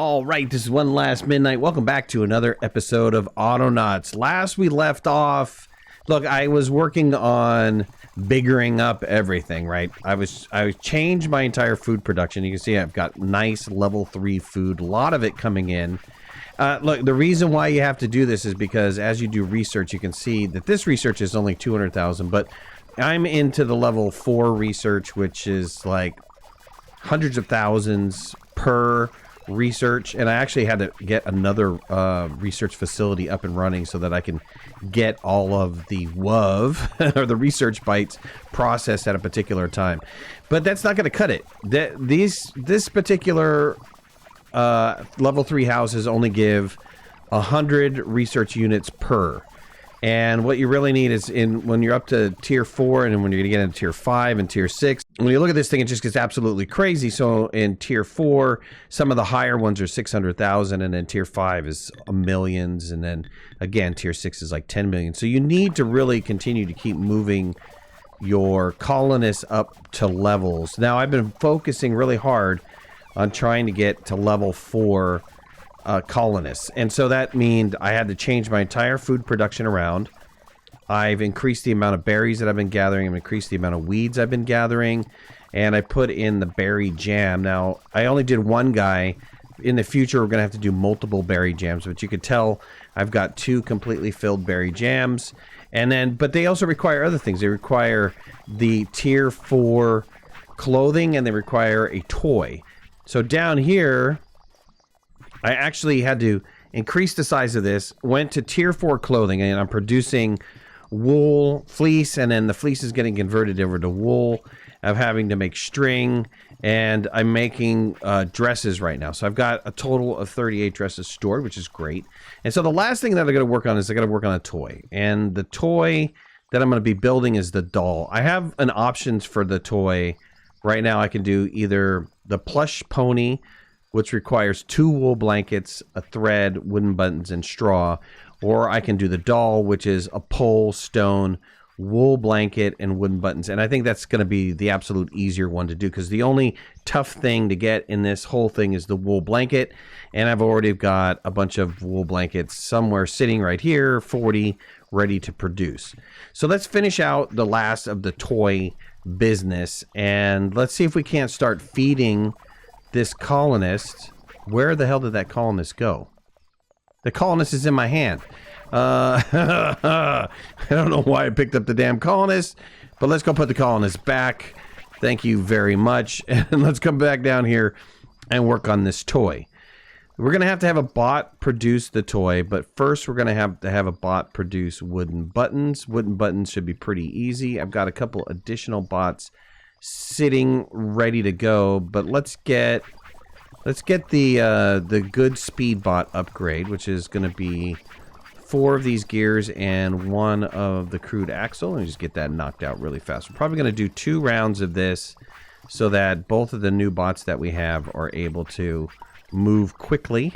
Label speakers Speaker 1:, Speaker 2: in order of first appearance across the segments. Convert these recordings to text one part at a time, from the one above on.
Speaker 1: All right, this is One Last Midnight. Welcome back to another episode of Autonauts. Last we left off, look, I was working on biggering up everything, right? I changed my entire food production. You can see I've got nice level 3 food, a lot of it coming in. Look, the reason why you have to do this is because as you do research, you can see that this research is only 200,000, but I'm into the level 4 research, which is like hundreds of thousands per research, and I actually had to get another research facility up and running so that I can get all of the WUV or the research bytes processed at a particular time. But that's not going to cut it. This particular level 3 houses only give 100 research units per. And what you really need is when you're up to tier 4 and when you're going to get into tier 5 and tier 6, when you look at this thing, it just gets absolutely crazy. So in tier 4, some of the higher ones are 600,000, and then tier 5 is millions, and then again tier 6 is like 10 million. So you need to really continue to keep moving your colonists up to levels. Now I've been focusing really hard on trying to get to level 4 colonists, and so that means I had to change my entire food production around. I've increased the amount of berries that I've been gathering. I've increased the amount of weeds I've been gathering, and I put in the berry jam. Now I only did one guy. In the future we're gonna have to do multiple berry jams, but you could tell I've got 2 completely filled berry jams. And then, but they also require other things. They require the tier 4 clothing, and they require a toy. So down here I actually had to increase the size of this, went to tier 4 clothing, and I'm producing wool fleece, and then the fleece is getting converted over to wool. I'm having to make string, and I'm making dresses right now. So I've got a total of 38 dresses stored, which is great. And so the last thing that I got to work on is I got to work on a toy. And the toy that I'm going to be building is the doll. I have an options for the toy. Right now I can do either the plush pony, which requires 2 wool blankets, a thread, wooden buttons, and straw. Or I can do the doll, which is a pole, stone, wool blanket, and wooden buttons. And I think that's going to be the absolute easier one to do, because the only tough thing to get in this whole thing is the wool blanket. And I've already got a bunch of wool blankets somewhere sitting right here, 40, ready to produce. So let's finish out the last of the toy business, and let's see if we can't start feeding this colonist. Where the hell did that colonist go? The colonist is in my hand. I don't know why I picked up the damn colonist, but let's go put the colonist back. Thank you very much. And let's come back down here and work on this toy. We're going to have a bot produce the toy, but first we're going to have a bot produce wooden buttons. Wooden buttons should be pretty easy. I've got a couple additional bots sitting ready to go, but let's get the good speed bot upgrade, which is going to be 4 of these gears and 1 of the crude axle, and just get that knocked out really fast. We're probably going to do 2 rounds of this so that both of the new bots that we have are able to move quickly.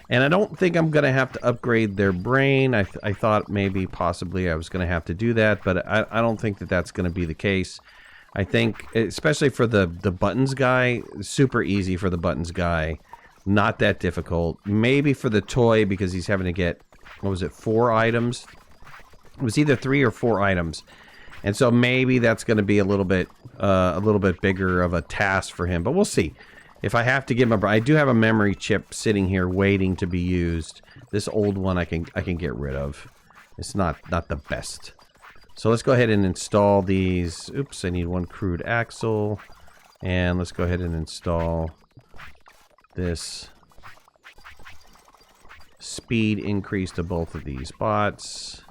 Speaker 1: And I don't think I'm going to have to upgrade their brain. I thought maybe possibly I was going to have to do that, but I don't think that that's going to be the case. I think, especially for the buttons guy, super easy for the buttons guy. Not that difficult. Maybe for the toy, because he's having to get, what was it, 4 items? It was either 3 or 4 items. And so maybe that's going to be a little bit bigger of a task for him. But we'll see. If I have to give him I do have a memory chip sitting here waiting to be used. This old one I can get rid of. It's not the best. So let's go ahead and install these. Oops, I need 1 crude axle. And let's go ahead and install this speed increase to both of these bots.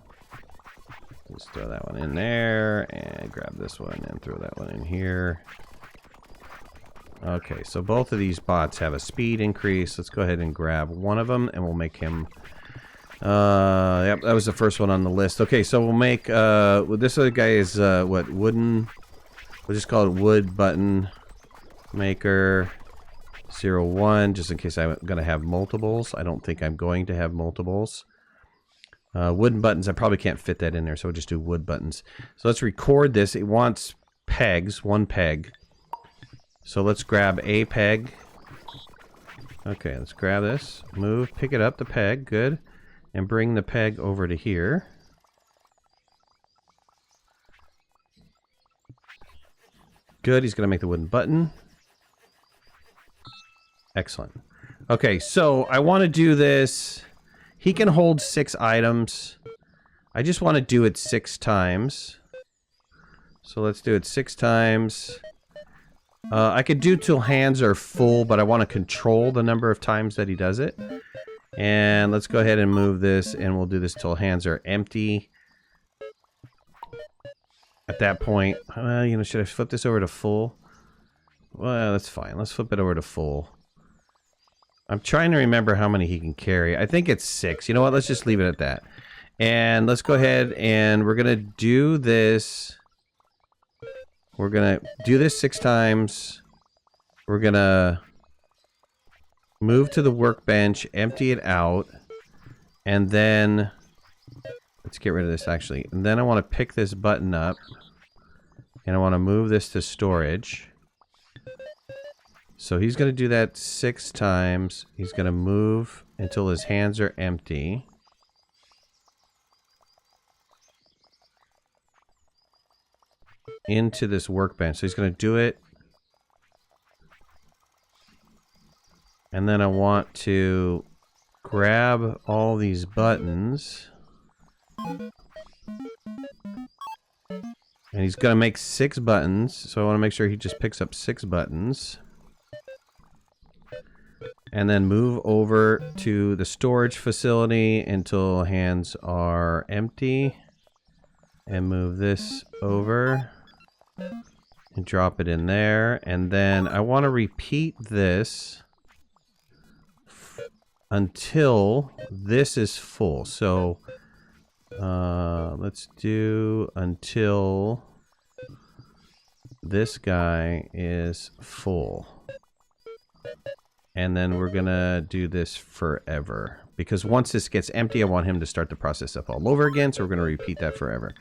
Speaker 1: Let's throw that one in there and grab this one and throw that one in here. Okay, so both of these bots have a speed increase. Let's go ahead and grab one of them, and we'll make him... yep, that was the first one on the list. Okay, so we'll make... this other guy is, what, wooden... We'll just call it wood button maker 01, just in case I'm going to have multiples. I don't think I'm going to have multiples. Wooden buttons, I probably can't fit that in there, so we'll just do wood buttons. So let's record this. It wants pegs, 1 peg. So let's grab a peg. Okay, let's grab this. Move, pick it up, the peg. Good. And bring the peg over to here. Good, he's going to make the wooden button. Excellent. Okay, so I want to do this. He can hold 6 items. I just want to do it 6 times. So let's do it 6 times. I could do till hands are full, but I want to control the number of times that he does it. And let's go ahead and move this, and we'll do this till hands are empty. At that point, you know, should I flip this over to full? Well, that's fine. Let's flip it over to full. I'm trying to remember how many he can carry. I think it's 6. You know what? Let's just leave it at that. And let's go ahead and we're going to do this. We're going to do this 6 times. We're going to move to the workbench, empty it out, and then let's get rid of this actually. And then I want to pick this button up, and I want to move this to storage. So he's going to do that 6 times. He's going to move until his hands are empty. Into this workbench. So he's going to do it. And then I want to grab all these buttons. And he's going to make 6 buttons. So I want to make sure he just picks up 6 buttons. And then move over to the storage facility until hands are empty. And move this over. And drop it in there. And then I want to repeat this until this is full. So let's do until this guy is full. And then we're gonna do this forever. Because once this gets empty, I want him to start the process up all over again. So we're gonna repeat that forever.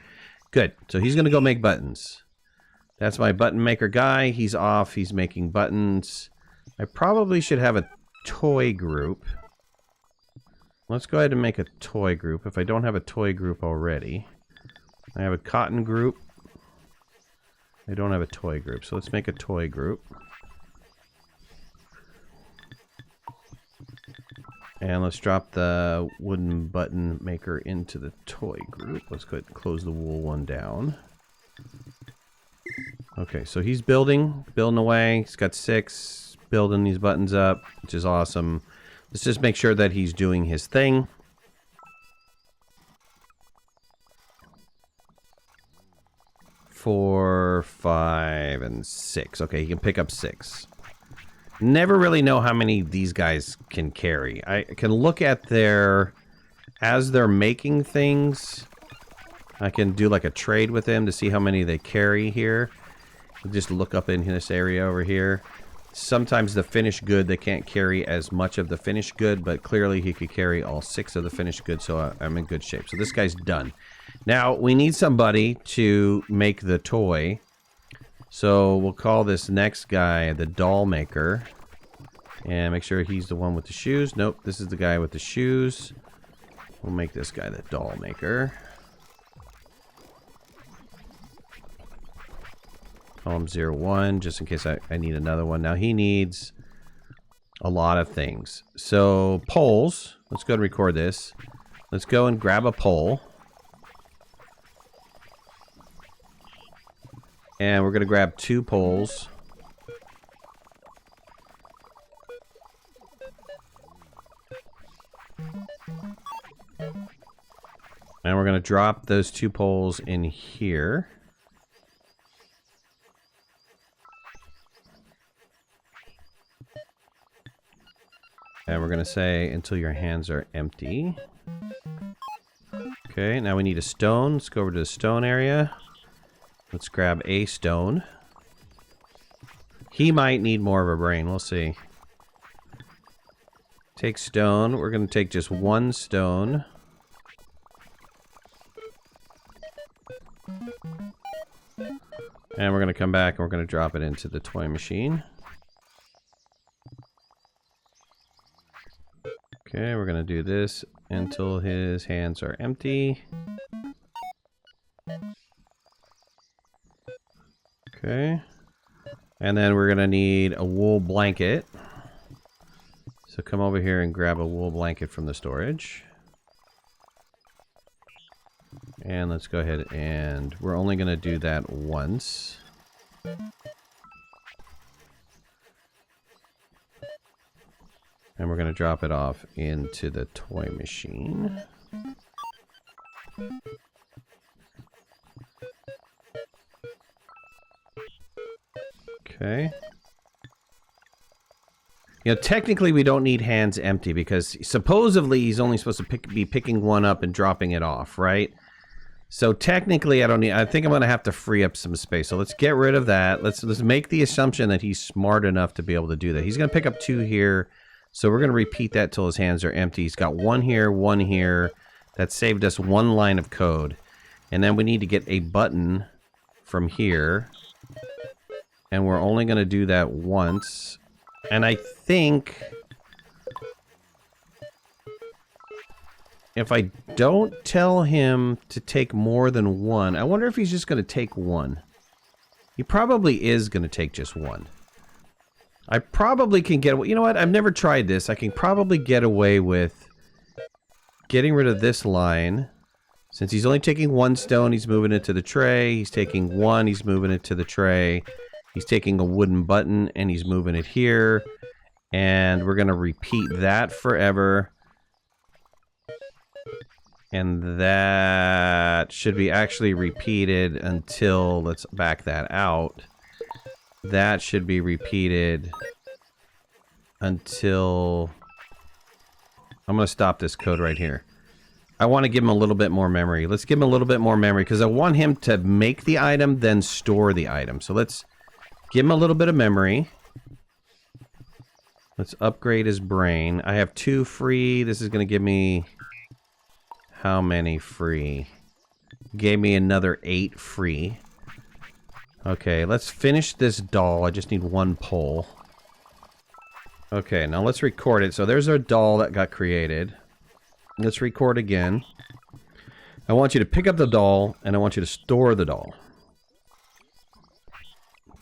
Speaker 1: Good. So he's gonna go make buttons. That's my button maker guy. He's off. He's making buttons. I probably should have a toy group. Let's go ahead and make a toy group if I don't have a toy group already. I have a cotton group. I don't have a toy group, so let's make a toy group. And let's drop the wooden button maker into the toy group. Let's go ahead and close the wool one down. Okay, so he's building away. He's got 6, building these buttons up, which is awesome. Let's just make sure that he's doing his thing. Four, 5, and 6. Okay, he can pick up 6. Never really know how many these guys can carry. I can look at their... As they're making things, I can do like a trade with them to see how many they carry here. Just look up in this area over here. Sometimes the finished good, they can't carry as much of the finished good, but clearly he could carry all 6 of the finished good, so I'm in good shape. So this guy's done. Now, we need somebody to make the toy. So we'll call this next guy the doll maker. And make sure he's the one with the shoes. Nope, this is the guy with the shoes. We'll make this guy the doll maker. Call him 01, just in case I need another one. Now, he needs a lot of things. So, poles. Let's go and record this. Let's go and grab a pole. And we're going to grab 2 poles. And we're going to drop those 2 poles in here. And we're going to say, until your hands are empty. Okay, now we need a stone. Let's go over to the stone area. Let's grab a stone. He might need more of a brain. We'll see. Take stone. We're going to take just 1 stone. And we're going to come back and we're going to drop it into the toy machine. Okay, we're gonna do this until his hands are empty. Okay. And then we're gonna need a wool blanket. So come over here and grab a wool blanket from the storage. And let's go ahead and we're only gonna do that once. And we're gonna drop it off into the toy machine. Okay. You know, technically we don't need hands empty because supposedly he's only supposed to be picking one up and dropping it off, right? So technically I don't need, I think I'm going to have to free up some space. So let's get rid of that. Let's make the assumption that he's smart enough to be able to do that. He's going to pick up 2 here. So we're going to repeat that till his hands are empty. He's got 1 here, 1 here. That saved us 1 line of code. And then we need to get a button from here. And we're only going to do that once. And I think if I don't tell him to take more than 1, I wonder if he's just going to take 1. He probably is going to take just 1. I probably can get away. You know what? I've never tried this. I can probably get away with getting rid of this line. Since he's only taking 1 stone, he's moving it to the tray. He's taking 1, he's moving it to the tray. He's taking a wooden button and he's moving it here. And we're going to repeat that forever. And that should be actually repeated until, let's back that out. That should be repeated until, I'm going to stop this code right here. I want to give him a little bit more memory. Let's give him a little bit more memory because I want him to make the item, then store the item. So let's give him a little bit of memory. Let's upgrade his brain. I have 2 free. This is going to give me how many free? Gave me another 8 free. Okay, let's finish this doll. I just need 1 pole. Okay, now let's record it. So there's our doll that got created. Let's record again. I want you to pick up the doll, and I want you to store the doll.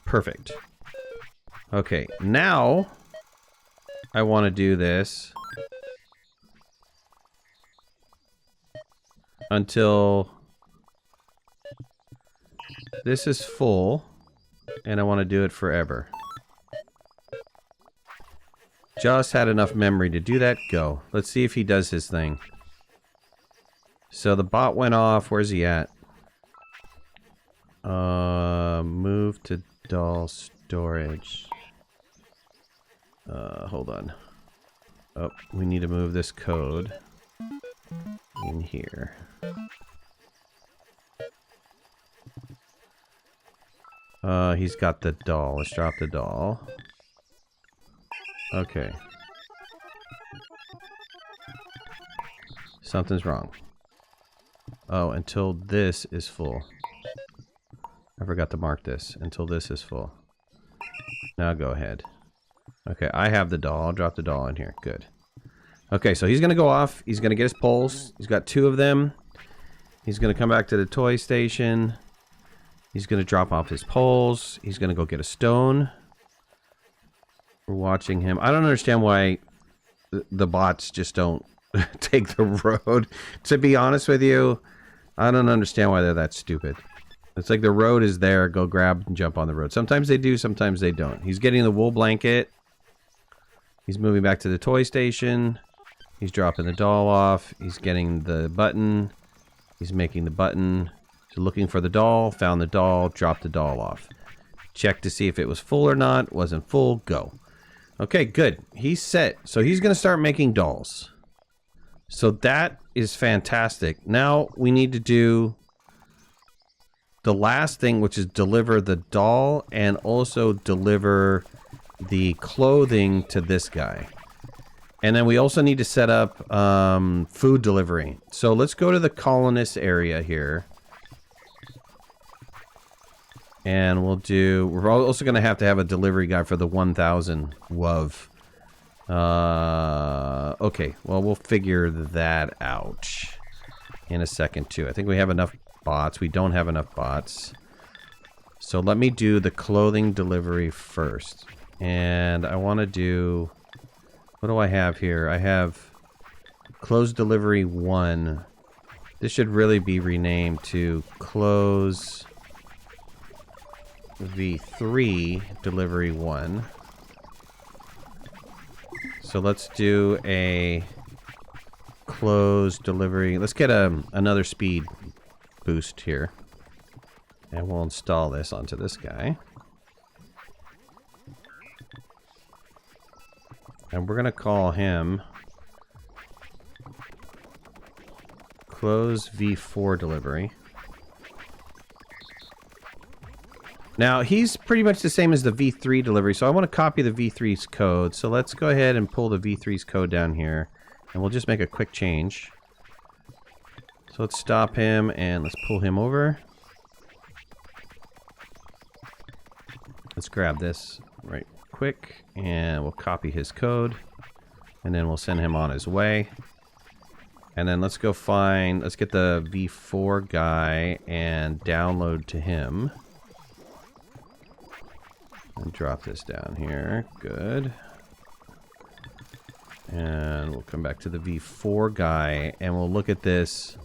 Speaker 1: Perfect. Okay, now I want to do this until this is full, and I want to do it forever. Just had enough memory to do that. Go. Let's see if he does his thing. So the bot went off. Where's he at? Move to doll storage. Hold on. Oh, we need to move this code in here. He's got the doll. Let's drop the doll. Okay. Something's wrong. Oh, until this is full. I forgot to mark this. Until this is full. Now go ahead. Okay, I have the doll. I'll drop the doll in here. Good. Okay, so he's going to go off. He's going to get his poles. He's got 2 of them. He's going to come back to the toy station. He's going to drop off his poles. He's going to go get a stone. We're watching him. I don't understand why the bots just don't take the road. To be honest with you, I don't understand why they're that stupid. It's like the road is there. Go grab and jump on the road. Sometimes they do, sometimes they don't. He's getting the wool blanket. He's moving back to the toy station. He's dropping the doll off. He's getting the button. He's making the button. He's looking for the doll. Found the doll. Dropped the doll off. Check to see if it was full or not. Wasn't full. Go. Okay, good. He's set. So he's going to start making dolls. So that is fantastic. Now we need to do the last thing, which is deliver the doll and also deliver the clothing to this guy. And then we also need to set up food delivery. So let's go to the colonist area here. And we'll do... We're also going to have a delivery guy for the 1,000 WUV. Okay, well, we'll figure that out in a second, too. I think we have enough bots. We don't have enough bots. So let me do the clothing delivery first. And I want to do... What do I have here? I have clothes delivery 1. This should really be renamed to clothes V3 delivery 1. So let's do a clothes delivery. Let's get another speed boost here. And we'll install this onto this guy. And we're going to call him close V4 delivery. Now, he's pretty much the same as the V3 delivery, so I want to copy the V3's code. So let's go ahead and pull the V3's code down here. And we'll just make a quick change. So let's stop him and let's pull him over. Let's grab this right quick and we'll copy his code and then we'll send him on his way. And then let's go find, let's get the V4 guy and download to him. And drop this down here. Good. And we'll come back to the V4 guy and we'll look at this.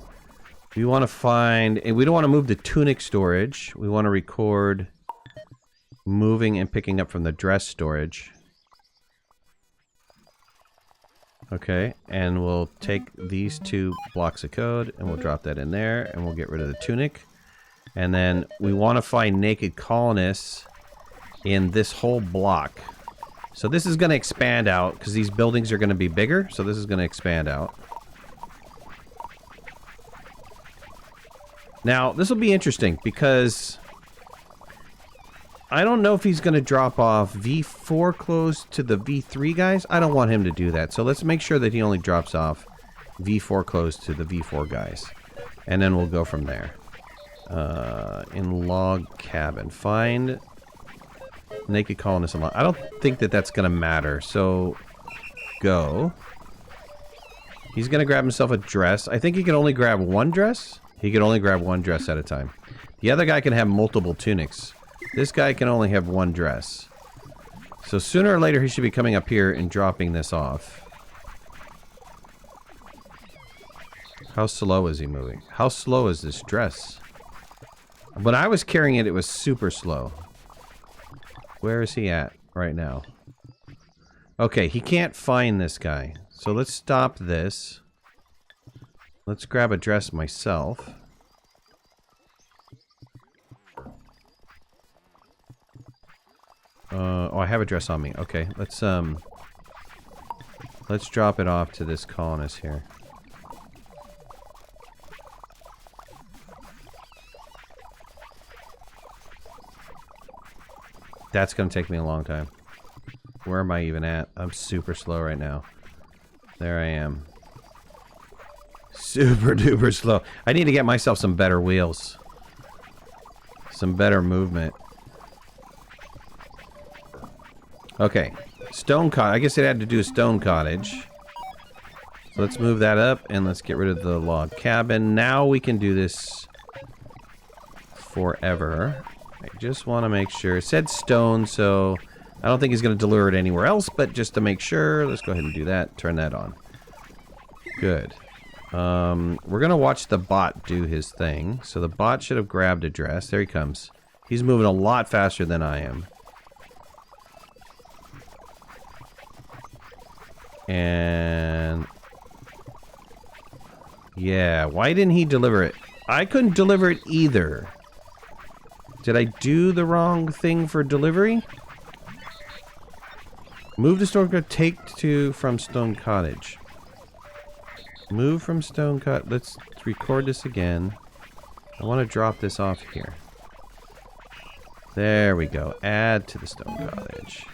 Speaker 1: We want to find, and we don't want to move the tunic storage. We want to record moving and picking up from the dress storage. Okay, and we'll take these 2 blocks of code and we'll drop that in there and we'll get rid of the tunic. And then we want to find naked colonists in this whole block. So this is going to expand out because these buildings are going to be bigger. So this is going to expand out. Now, this will be interesting because I don't know if he's going to drop off V4 close to the V3 guys. I don't want him to do that. So let's make sure that he only drops off V4 close to the V4 guys. And then we'll go from there. In log cabin. Find naked colonists in log. I don't think that that's going to matter. So go. He's going to grab himself a dress. I think he can only grab 1 dress. He can only grab 1 dress at a time. The other guy can have multiple tunics. This guy can only have 1 dress. So sooner or later he should be coming up here and dropping this off. How slow is he moving? How slow is this dress? When I was carrying it, it was super slow. Where is he at right now? Okay, he can't find this guy. So let's stop this. Let's grab a dress myself. Oh, I have a dress on me. Okay, let's drop it off to this colonist here. That's gonna take me a long time. Where am I even at? I'm super slow right now. There I am. Super duper slow. I need to get myself some better wheels. Some better movement. Okay. Stone cottage. I guess it had to do a stone cottage. So let's move that up and let's get rid of the log cabin. Now we can do this forever. I just want to make sure. It said stone, so I don't think he's going to deliver it anywhere else, but just to make sure, let's go ahead and do that. Turn that on. Good. We're going to watch the bot do his thing. So the bot should have grabbed a dress. There he comes. He's moving a lot faster than I am. And yeah, why didn't he deliver it? I couldn't deliver it either. Did I do the wrong thing for delivery? Move to Stone Cottage. Take to from Stone Cottage. Move from Stone Cottage. Let's record this again. I want to drop this off here. There we go. Add to the Stone Cottage.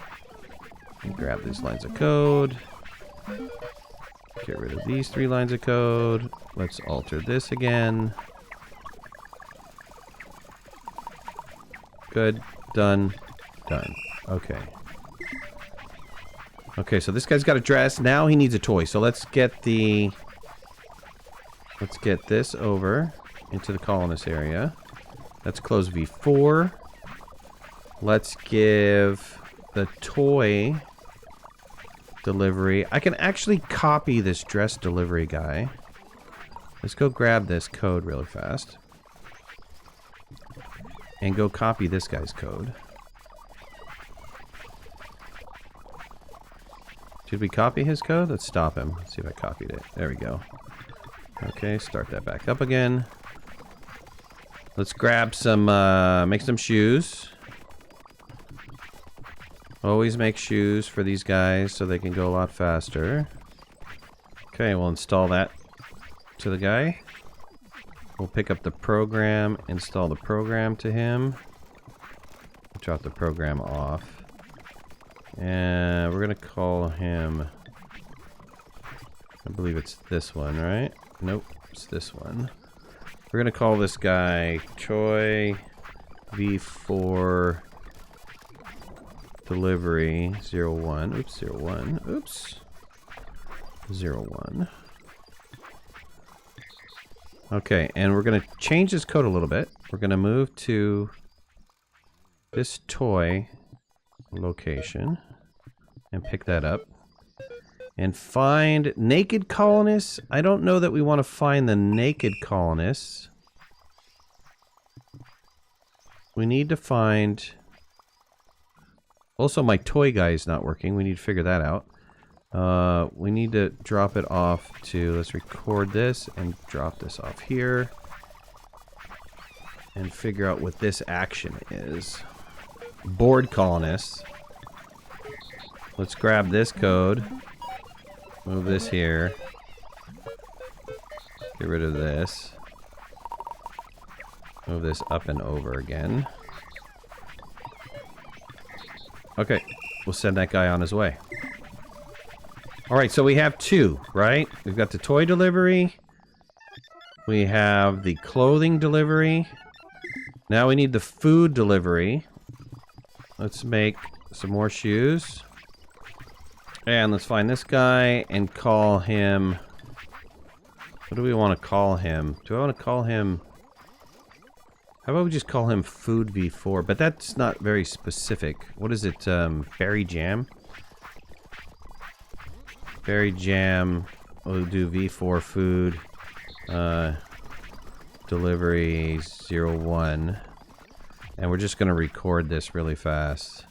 Speaker 1: And grab these lines of code. Get rid of these 3 lines of code. Let's alter this again. Good. Done. Done. Okay. Okay, so this guy's got a dress. Now he needs a toy. So let's get the... Let's get this over into the colonist area. Let's close V4. Let's give the toy delivery. I can actually copy this dress delivery guy. Let's go grab this code really fast. And go copy this guy's code. Did we copy his code? Let's stop him. Let's see if I copied it. There we go. Okay, start that back up again. Let's grab some, make some shoes. Always make shoes for these guys so they can go a lot faster. Okay, we'll install that to the guy. We'll pick up the program, install the program to him. Drop the program off. And we're gonna call him, I believe it's this one, right? Nope, it's this one. We're gonna call this guy Choi V4 Delivery 01. Oops, 01. Oops. 01. Okay, and we're gonna change this code a little bit. We're gonna move to this toy location and pick that up. And find naked colonists. I don't know that we want to find the naked colonists. We need to find... Also, my toy guy is not working. We need to figure that out. We need to drop it off to... Let's record this and drop this off here. And figure out what this action is. Board colonists. Let's grab this code. Move this here. Get rid of this. Move this up and over again. Okay, we'll send that guy on his way. Alright, so we have two, right? We've got the toy delivery. We have the clothing delivery. Now we need the food delivery. Let's make some more shoes. And let's find this guy and call him... What do we want to call him? Do I want to call him... How about we just call him Food V4? But that's not very specific. What is it? Berry Jam? Berry Jam. We'll do V4 Food. Delivery 01. And we're just going to record this really fast.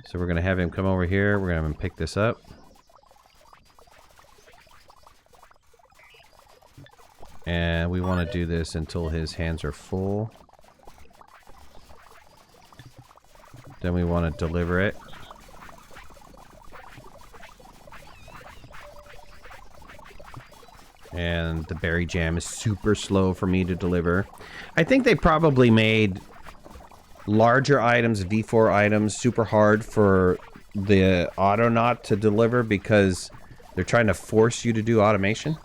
Speaker 1: So we're going to have him come over here. We're going to have him pick this up. And we want to do this until his hands are full. Then we want to deliver it. And the berry jam is super slow for me to deliver. I think they probably made larger items, V4 items, super hard for the Autonaut to deliver because they're trying to force you to do automation.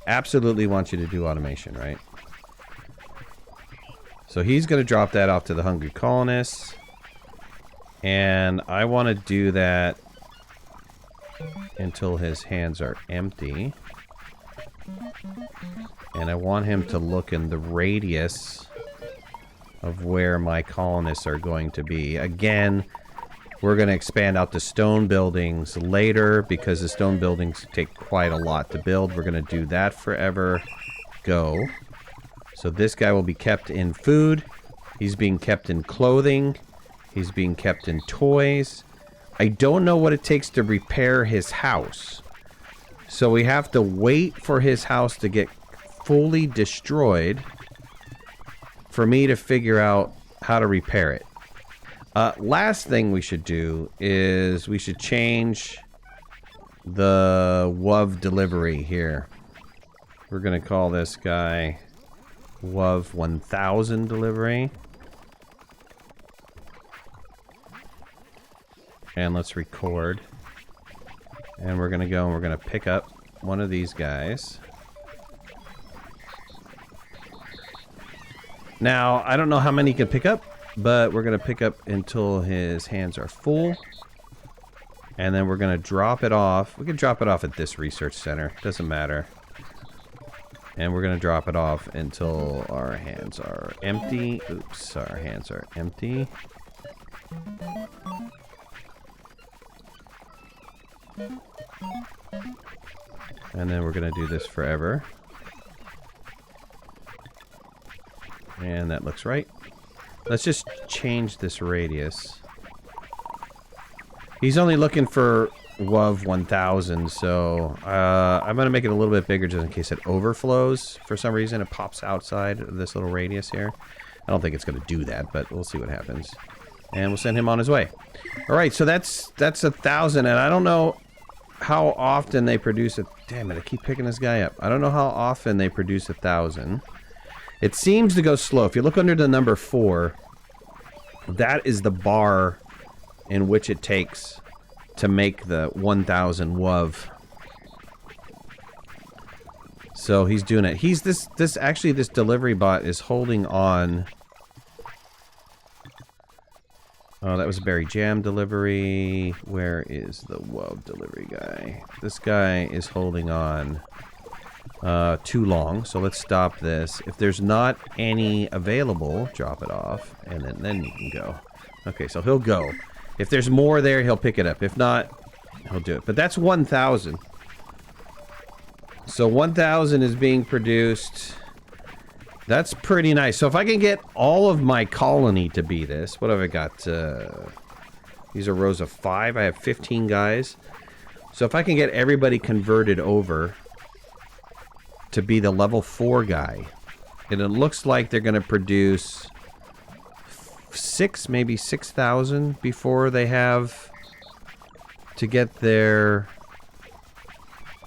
Speaker 1: Absolutely want you to do automation, right? So he's going to drop that off to the hungry colonists. And I want to do that until his hands are empty. And I want him to look in the radius of where my colonists are going to be. Again, we're going to expand out the stone buildings later because the stone buildings take quite a lot to build. We're going to do that forever. Go. So this guy will be kept in food. He's being kept in clothing. He's being kept in toys. I don't know what it takes to repair his house. So we have to wait for his house to get fully destroyed for me to figure out how to repair it. Last thing we should do is we should change the WUV delivery here. We're going to call this guy WUV 1000 delivery. And let's record. And we're going to go and we're going to pick up one of these guys. Now, I don't know how many he can pick up, but we're going to pick up until his hands are full. And then we're going to drop it off. We can drop it off at this research center. Doesn't matter. And we're going to drop it off until our hands are empty. Oops, our hands are empty. And then we're going to do this forever. And that looks right. Let's just change this radius. He's only looking for WUV 1000, so I'm going to make it a little bit bigger just in case it overflows. For some reason, it pops outside of this little radius here. I don't think it's going to do that, but we'll see what happens. And we'll send him on his way. All right, so that's 1,000, and I don't know how often they produce it. Damn it, I keep picking this guy up. I don't know how often they produce 1,000. It seems to go slow. If you look under the number 4, that is the bar in which it takes to make the 1,000 WUV. So he's doing it. He's this delivery bot is holding on. Oh, that was a berry jam delivery. Where is the WUV delivery guy? This guy is holding on too long, so let's stop this. If there's not any available, drop it off, and then you can go. Okay, so he'll go. If there's more there, he'll pick it up. If not, he'll do it. But that's 1,000. So 1,000 is being produced. That's pretty nice. So if I can get all of my colony to be this, what have I got? These are rows of 5. I have 15 guys. So if I can get everybody converted over to be the level 4 guy, and it looks like they're going to produce 6, maybe 6,000 before they have to get their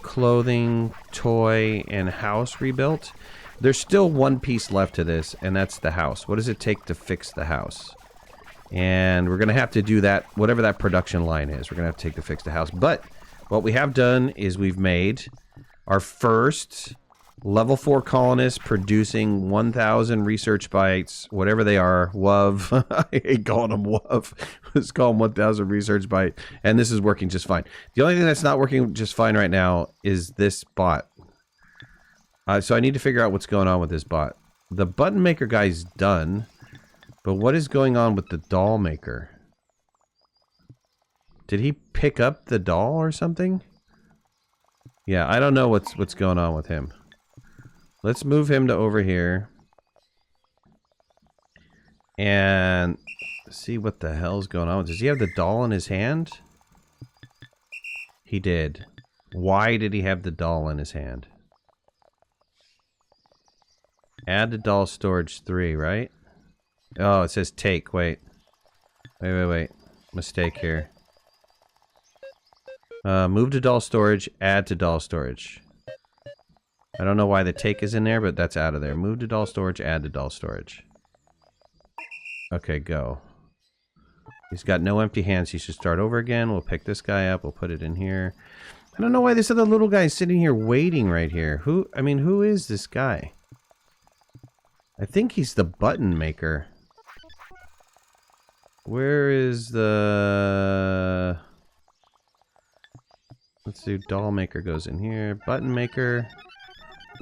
Speaker 1: clothing, toy, and house rebuilt. There's still one piece left to this, and that's the house. What does it take to fix the house? And we're going to have to do that, whatever that production line is. We're going to have to take to fix the house. But what we have done is we've made our first level 4 colonists producing 1,000 research bytes, whatever they are, WUV. I hate calling them WUV. Let's call them 1,000 research byte. And this is working just fine. The only thing that's not working just fine right now is this bot. So I need to figure out what's going on with this bot. The button maker guy's done, but what is going on with the doll maker? Did he pick up the doll or something? Yeah, I don't know what's going on with him. Let's move him to over here and see what the hell's going on. Does he have the doll in his hand? He did. Why did he have the doll in his hand? Add to doll storage 3, right? Oh, it says take. Wait. Wait. Mistake here. Move to doll storage, add to doll storage. I don't know why the take is in there, but that's out of there. Move to doll storage, add to doll storage. Okay, go. He's got no empty hands. He should start over again. We'll pick this guy up. We'll put it in here. I don't know why this other little guy is sitting here waiting right here. Who is this guy? I think he's the button maker. Where is the... Let's do doll maker goes in here. Button maker.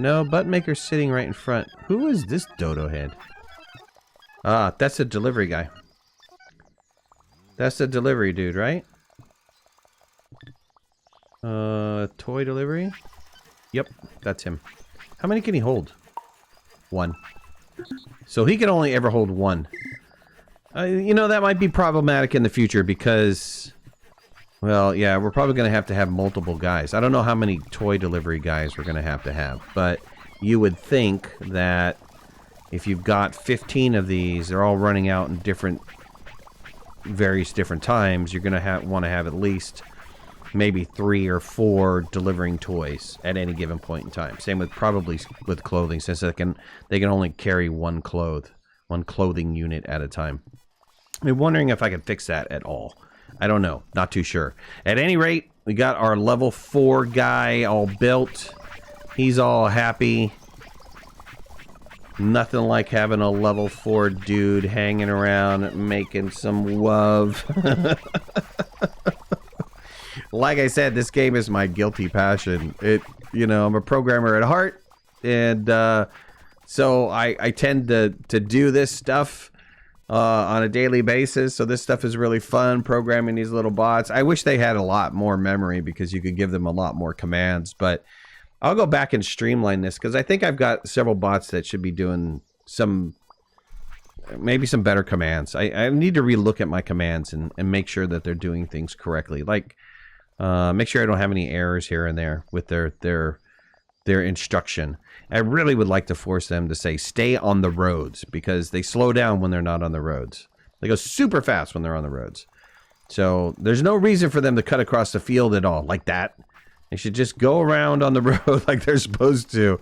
Speaker 1: No, button maker's sitting right in front. Who is this dodo head? Ah, that's the delivery guy. That's the delivery dude, right? Toy delivery? Yep, that's him. How many can he hold? 1. So he can only ever hold 1. You know, that might be problematic in the future because... Well, yeah, we're probably going to have multiple guys. I don't know how many toy delivery guys we're going to have, but you would think that if you've got 15 of these, they're all running out in various different times, you're going to want to have at least maybe 3 or 4 delivering toys at any given point in time. Same with probably with clothing, since they can only carry one clothing unit at a time. I'm wondering if I can fix that at all. I don't know. Not too sure. At any rate, we got our level 4 guy all built. He's all happy. Nothing like having a level 4 dude hanging around making some WUV. like I said, this game is my guilty passion. I'm a programmer at heart, and so I tend to do this stuff on a daily basis. So this stuff is really fun, programming these little bots. I wish they had a lot more memory because you could give them a lot more commands, but I'll go back and streamline this because I think I've got several bots that should be doing maybe some better commands. I need to relook at my commands and make sure that they're doing things correctly. Like, make sure I don't have any errors here and there with their instruction. I really would like to force them to say, stay on the roads, because they slow down when they're not on the roads. They go super fast when they're on the roads. So there's no reason for them to cut across the field at all like that. They should just go around on the road like they're supposed to.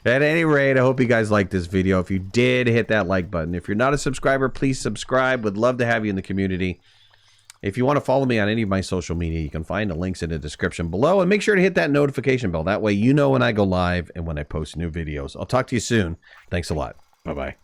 Speaker 1: At any rate, I hope you guys liked this video. If you did, hit that like button. If you're not a subscriber, please subscribe. Would love to have you in the community. If you want to follow me on any of my social media, you can find the links in the description below. And make sure to hit that notification bell. That way you know when I go live and when I post new videos. I'll talk to you soon. Thanks a lot. Bye-bye.